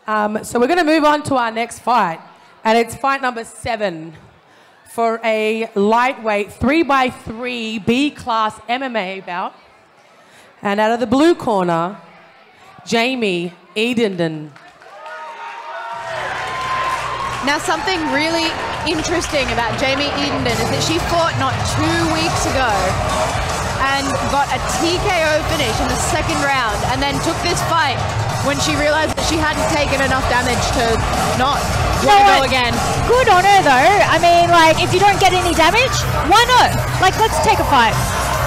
So we're going to move on to our next fight, and it's fight number 7 for a lightweight 3x3 B-class MMA bout. And out of the blue corner, Jamie Edenden. Now, something really interesting about Jamie Edenden is that she fought not 2 weeks ago and got a TKO finish in the second round, and then took this fight when she realized that she hadn't taken enough damage to not want to go again. Good on her, though. I mean, like, if you don't get any damage, why not? Like, let's take a fight.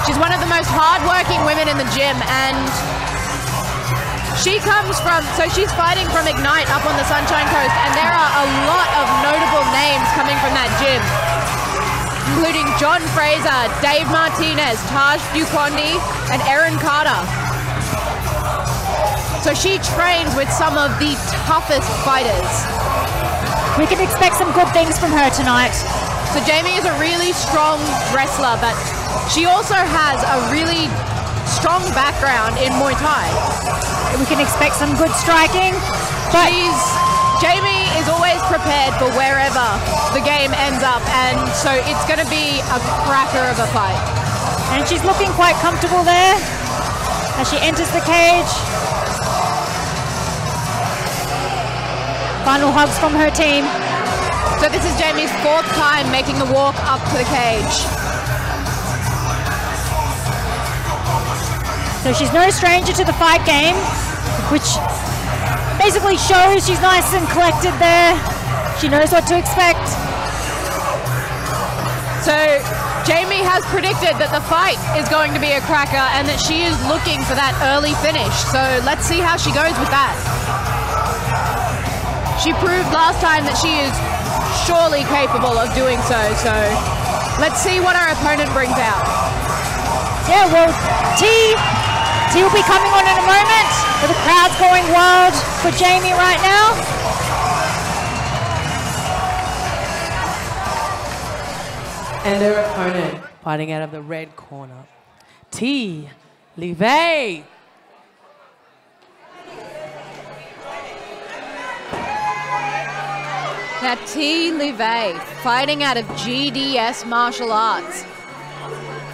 She's one of the most hard-working women in the gym, and she comes from, so she's fighting from Ignite up on the Sunshine Coast, and there are a lot of notable names coming from that gym, including John Fraser, Dave Martinez, Taj Bukondi, and Erin Carter. So she trains with some of the toughest fighters. We can expect some good things from her tonight. So Jamie is a really strong wrestler, but she also has a really strong background in Muay Thai. We can expect some good striking. But Jamie is always prepared for wherever the game ends up, and so it's going to be a cracker of a fight. And she's looking quite comfortable there as she enters the cage. Final hugs from her team. So this is Jamie's 4th time making the walk up to the cage. So she's no stranger to the fight game, which basically shows she's nice and collected there. She knows what to expect. So Jamie has predicted that the fight is going to be a cracker and that she is looking for that early finish. So let's see how she goes with that. She proved last time that she is surely capable of doing so. So let's see what our opponent brings out. Yeah, well, T will be coming on in a moment, but the crowd's going wild for Jamie right now. And her opponent fighting out of the red corner, Levae. Now Levae fighting out of GDS Martial Arts.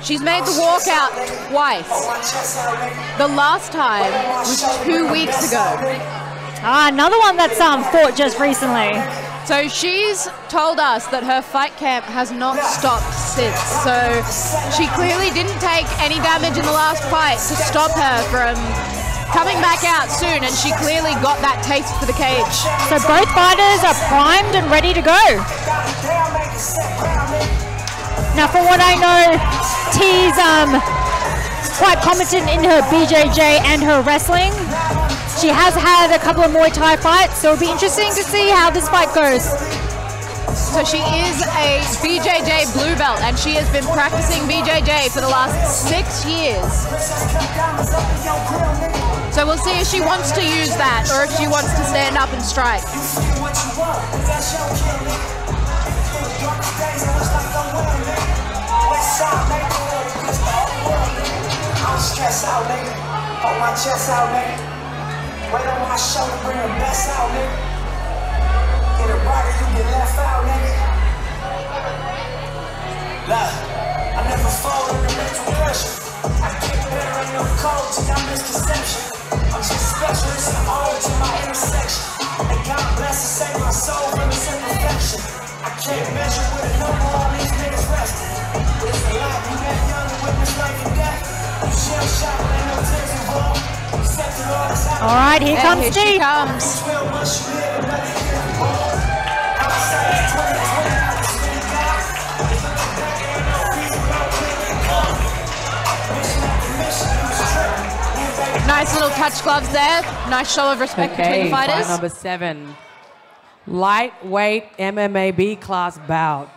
She's made the walkout twice. The last time was 2 weeks ago. Another one that's fought just recently. So she's told us that her fight camp has not stopped since. So she clearly didn't take any damage in the last fight to stop her from coming back out soon, and she clearly got that taste for the cage. So both fighters are primed and ready to go. Now, from what I know, T's quite competent in her BJJ and her wrestling. She has had a couple of Muay Thai fights, so it'll be interesting to see how this fight goes. So she is a BJJ blue belt, and she has been practicing BJJ for the last 6 years. So we'll see if she wants to use that or if she wants to stand up and strike. Stress out, nigga. Hold my chest out, nigga. Weight on my shoulder, bring the best out, nigga. Get it right or you get left out, nigga. Look, I never fall under mental pressure. I get better, ain't no code to your misconception. I'm just special, it's an ode to my intersection. And God bless and save my soul from its imperfection. I can't measure with a number all these niggas resting. But it's a lot, you that young and witness life and death. All right, here comes Here Steve. she comes. Nice little touch gloves there. Nice show of respect between the fighters. Fight number 7. Lightweight MMA B-class bout.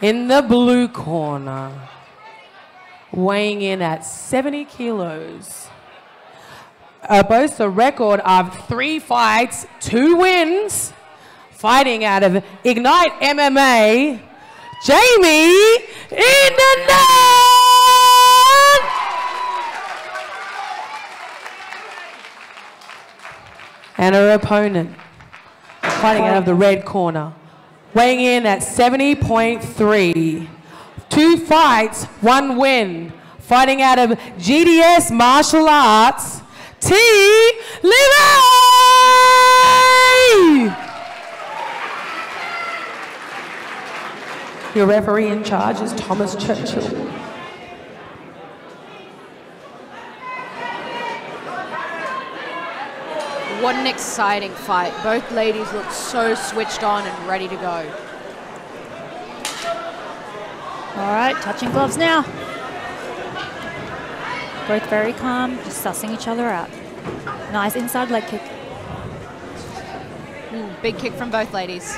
In the blue corner, weighing in at 70 kilos, boasts a record of 3 fights, 2 wins, fighting out of Ignite MMA, Jamie Edenden! And her opponent, fighting out of the red corner, weighing in at 70.3. 2 fights, 1 win. Fighting out of GDS Martial Arts, T. Levae! Your referee in charge is Thomas Churchill. What an exciting fight. Both ladies look so switched on and ready to go. All right, touching gloves now. Both very calm, just sussing each other out. Nice inside leg kick. Big kick from both ladies.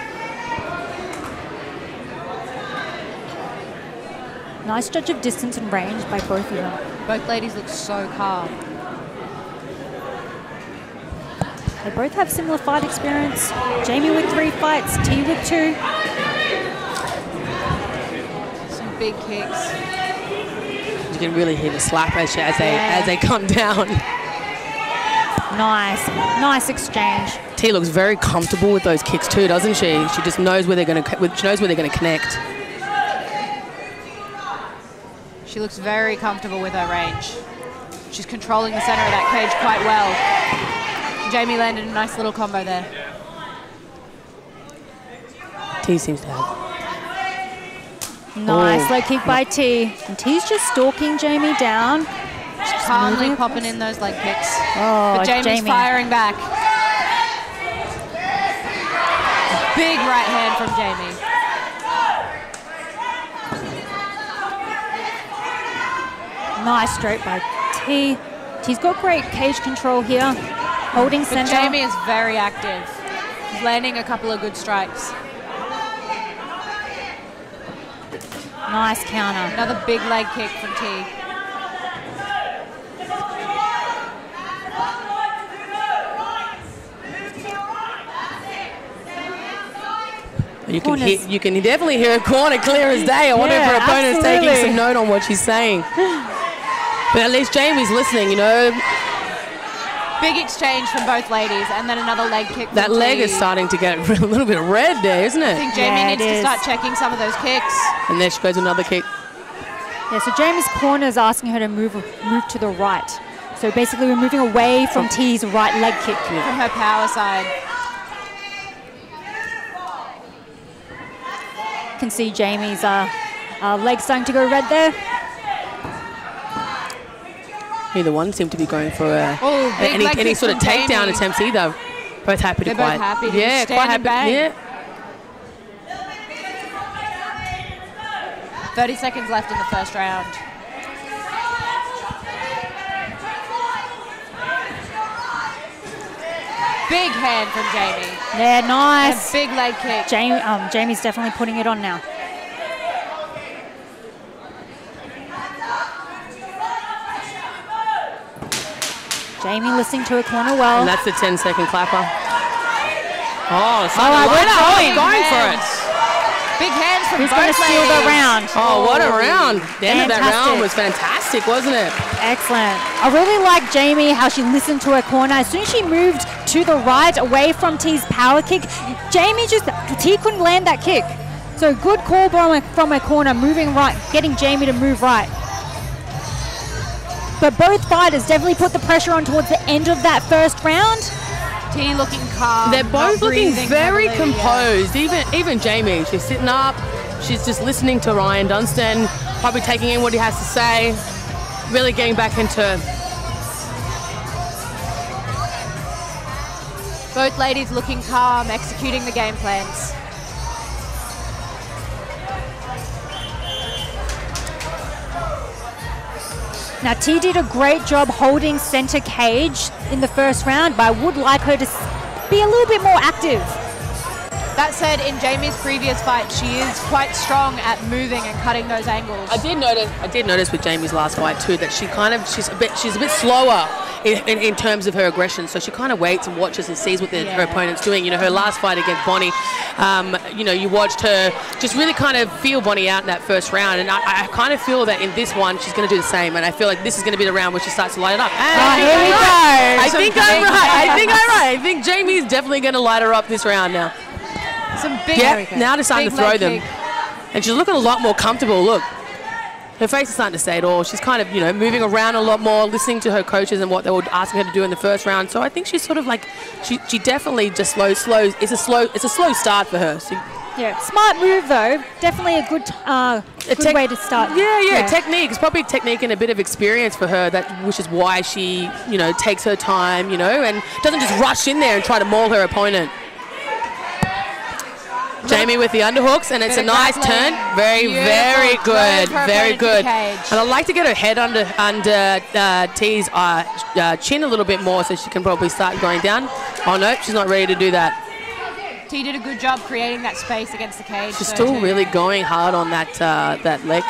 Nice judge of distance and range by both of them. Both ladies look so calm. They both have similar fight experience. Jamie with 3 fights, T with 2. Some big kicks. You can really hear the slap as they come down. Nice exchange. T looks very comfortable with those kicks too, doesn't she? She just knows where they're going to connect. She looks very comfortable with her range. She's controlling the center of that cage quite well. Jamie landed a nice little combo there. T seems to have. Nice leg kick by T. And T's just stalking Jamie down. She's calmly popping in those leg kicks. Oh, but Jamie's firing back. Big right hand from Jamie. Nice straight by T. T's got great cage control here. Holding But center. Jamie is very active. He's landing a couple of good strikes. Nice counter. Another big leg kick from T. You can definitely hear a corner clear as day. I wonder if her opponent's taking some note on what she's saying. But at least Jamie's listening, you know. Big exchange from both ladies, and then another leg kick from That leg T. is starting to get a little bit red there, isn't I it? think Jamie needs to start checking some of those kicks. And there she goes, another kick. Yeah, so Jamie's corner is asking her to move to the right. So basically we're moving away from T's right leg kick. From her power side. You can see Jamie's leg starting to go red there. Neither one seemed to be going for any sort of takedown Jamie. attempts either. Both happy to They're fight. both happy to Yeah, stand quite and happy. bang. Yeah. 30 seconds left in the first round. Big hand from Jamie. Yeah, nice. And a big leg kick. Jamie's definitely putting it on now. Jamie listening to her corner well. And that's the 10-second clapper. Oh, Going for it. Big hands from Who's both going to steal the ladies. round? Oh, what a round. The end of that Fantastic. round was fantastic, wasn't it? Excellent. I really like Jamie, how she listened to her corner. As soon as she moved to the right, away from T's power kick, T couldn't land that kick. So good call from her corner, moving right, getting Jamie to move right. But both fighters definitely put the pressure on towards the end of that first round. T looking calm. They're both looking breathing very heavily, composed. Even Jamie, she's sitting up. She's just listening to Ryan Dunstan, probably taking in what he has to say, really getting back into. Both ladies looking calm, executing the game plans. Now T did a great job holding center cage in the first round, but I would like her to be a little bit more active. That said, in Jamie's previous fight, she is quite strong at moving and cutting those angles. I did notice with Jamie's last fight too that she's a bit slower in terms of her aggression. So she kind of waits and watches and sees what her opponent's doing. You know, her last fight against Bonnie, you know, you watched her just really kind of feel Bonnie out in that first round, and I kind of feel that in this one she's going to do the same. And I feel like this is going to be the round where she starts to light it up. Here we go. I think I'm right. I think definitely going to light her up this round now. Some big. Now it's time to throw them. And she's looking a lot more comfortable. Look, her face is starting to say it all. She's kind of, you know, moving around a lot more, listening to her coaches and what they were asking her to do in the first round. So I think she's sort of like, she definitely just slows. It's a slow start for her. So, yeah, smart move though. Definitely a good way to start. Yeah, technique. It's probably technique and a bit of experience for her, which is why she, you know, takes her time, you know, and doesn't just rush in there and try to maul her opponent. Jamie with the underhooks, and it's a nice turn. Very good. Very good. And I'd like to get her head under T's chin a little bit more so she can probably start going down. Oh, no, she's not ready to do that. T did a good job creating that space against the cage. She's still really going hard on that leg.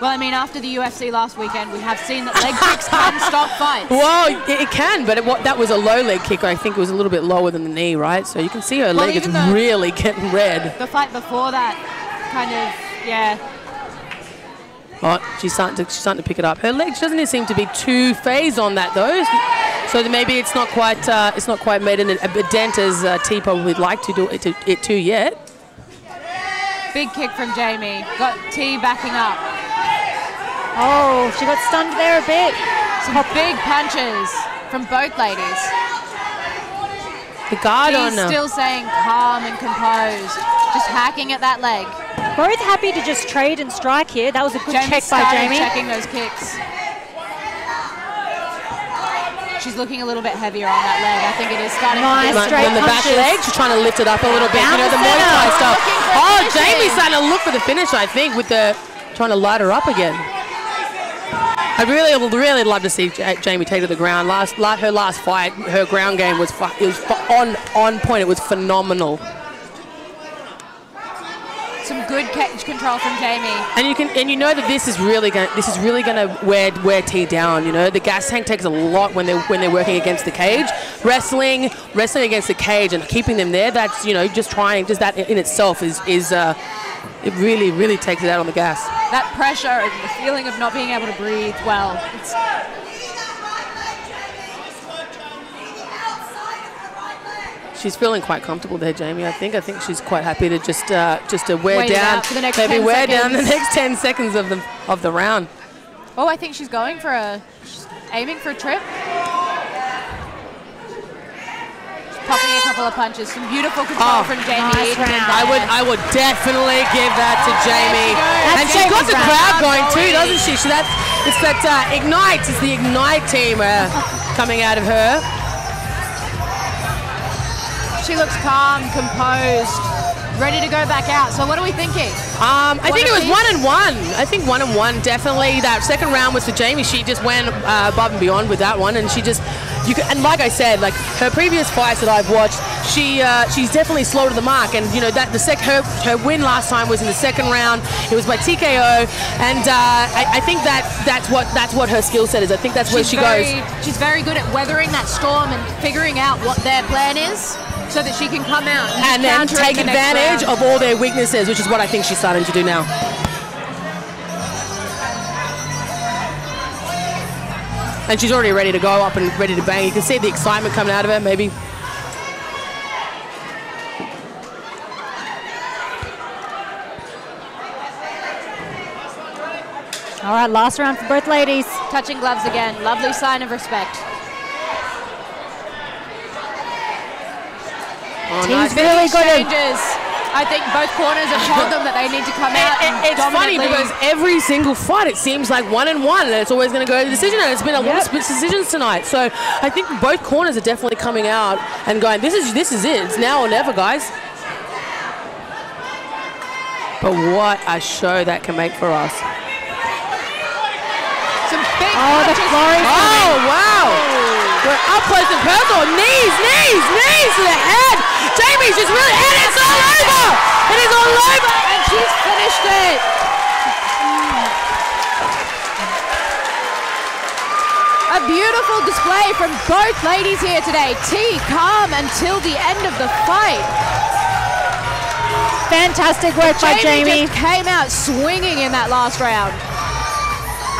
Well, I mean, after the UFC last weekend, we have seen that leg kicks can stop fights. Well, it can, but that was a low leg kick. I think it was a little bit lower than the knee, right? So you can see her leg is really getting red. The fight before that, kind of, yeah. Oh, she's starting to pick it up. Her leg doesn't seem to be too phased on that though, so maybe it's not quite made a dent as T probably would like to do it to yet. Big kick from Jamie. Got T backing up. Oh, she got stunned there a bit. Some big punches from both ladies. The guard on her. Still saying calm and composed, just hacking at that leg. Both happy to just trade and strike here. That was a good check by Jamie. Checking those kicks. She's looking a little bit heavier on that leg. I think it is starting nice to straight on the back leg. She's trying to lift it up a little bit. You know, the Muay Thai stuff. Oh, Jamie's starting to look for the finish, I think, with the trying to light her up again. I'd really love to see Jamie take to the ground. Her last fight, her ground game was on point. It was phenomenal. Some good cage control from Jamie. And you know that this is really gonna wear T down. You know, the gas tank takes a lot when they're working against the cage. Wrestling against the cage and keeping them there. That's, you know, just that in itself is it really takes it out on the gas. That pressure and the feeling of not being able to breathe well. She's feeling quite comfortable there, Jamie. I think she's quite happy to just to wear down for the next maybe 10 wear seconds. down the next 10 seconds of the round. Oh, I think she's going for she's aiming for a trip. Popping a couple of punches. Some beautiful control from Jamie. Nice round. I would definitely give that to Jamie. And she's got the crowd going too, doesn't she? It's that Ignite. It's the Ignite team coming out of her. She looks calm, composed, ready to go back out. So what are we thinking? I think it was 1-1. I think 1-1 definitely. That second round was for Jamie. She just went above and beyond with that one, and and like I said, like her previous fights that I've watched, she's definitely slow to the mark. And you know that her win last time was in the second round. It was by TKO, and I think that's what her skill set is. I think that's where she goes. She's very good at weathering that storm and figuring out what their plan is, so that she can come out and then take advantage of all their weaknesses, which is what I think she's starting to do now. And she's already ready to go up and ready to bang. You can see the excitement coming out of her, maybe. All right, last round for both ladies. Touching gloves again. Lovely sign of respect. Oh, Team's really good. I think both corners have told them that they need to come out. It's funny because every single fight it seems like 1-1, and it's always going to go to the decision. And it's been a lot of split decisions tonight. So I think both corners are definitely coming out and going, "This is it. It's now or never, guys." But what a show that can make for us! Some big the flurry. Oh wow! We're up close and personal. Knees to the head. Jamie's just really, and it's all over. It is all over, and she's finished it. A beautiful display from both ladies here today. T calm until the end of the fight. Fantastic work by Jamie. Just came out swinging in that last round.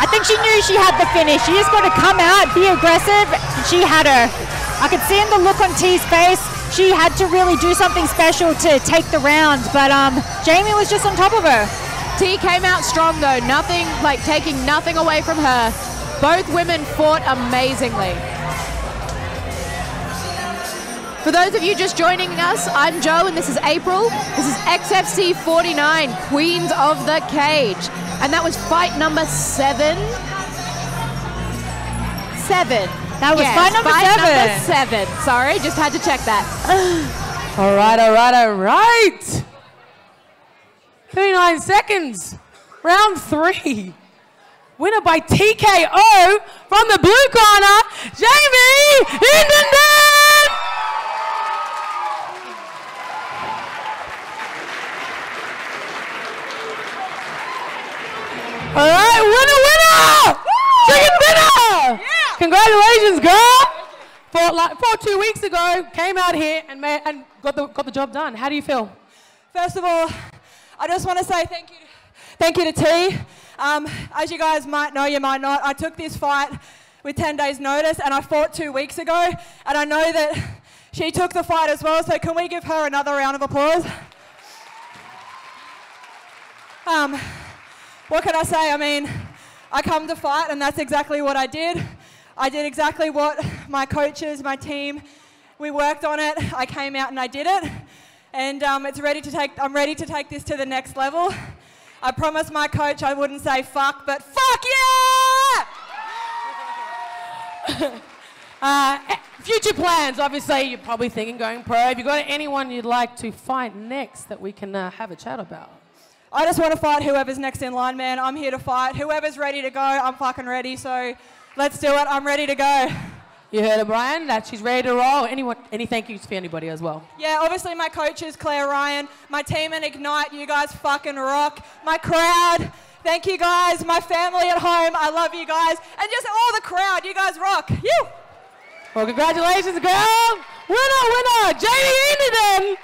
I think she knew she had the finish. She just got to come out, be aggressive. She had her. I could see in the look on T's face, she had to really do something special to take the round, but Jamie was just on top of her. T came out strong though, nothing, like taking nothing away from her. Both women fought amazingly. For those of you just joining us, I'm Joe and this is April. This is XFC 49, Queens of the Cage. And that was fight number 7. That was fight number 7. Sorry, just had to check that. All right. 39 seconds. Round 3. Winner by TKO from the blue corner, Jamie Edenden! All right, winner! Chicken dinner! Yeah. Congratulations, girl! For 2 weeks ago, came out here and got the job done. How do you feel? First of all, I just want to say thank you to T. As you guys might know, you might not, I took this fight with 10 days notice and I fought 2 weeks ago, and I know that she took the fight as well, so can we give her another round of applause? What can I say? I mean, I come to fight and that's exactly what I did. I did exactly what my coaches, my team, we worked on it. I came out and I did it. And I'm ready to take this to the next level. I promised my coach I wouldn't say fuck, but fuck yeah! Future plans, obviously, you're probably thinking going pro. Have you got anyone you'd like to fight next that we can have a chat about? I just want to fight whoever's next in line, man. I'm here to fight. Whoever's ready to go, I'm fucking ready. So let's do it. I'm ready to go. You heard of Brian, that she's ready to roll. Any thank yous for anybody as well? Yeah, obviously my coaches, Claire, Ryan, my team in Ignite, you guys fucking rock. My crowd, thank you guys. My family at home, I love you guys. And just all the crowd, you guys rock. You. Well, congratulations, girl. Winner, Jamie Edenden.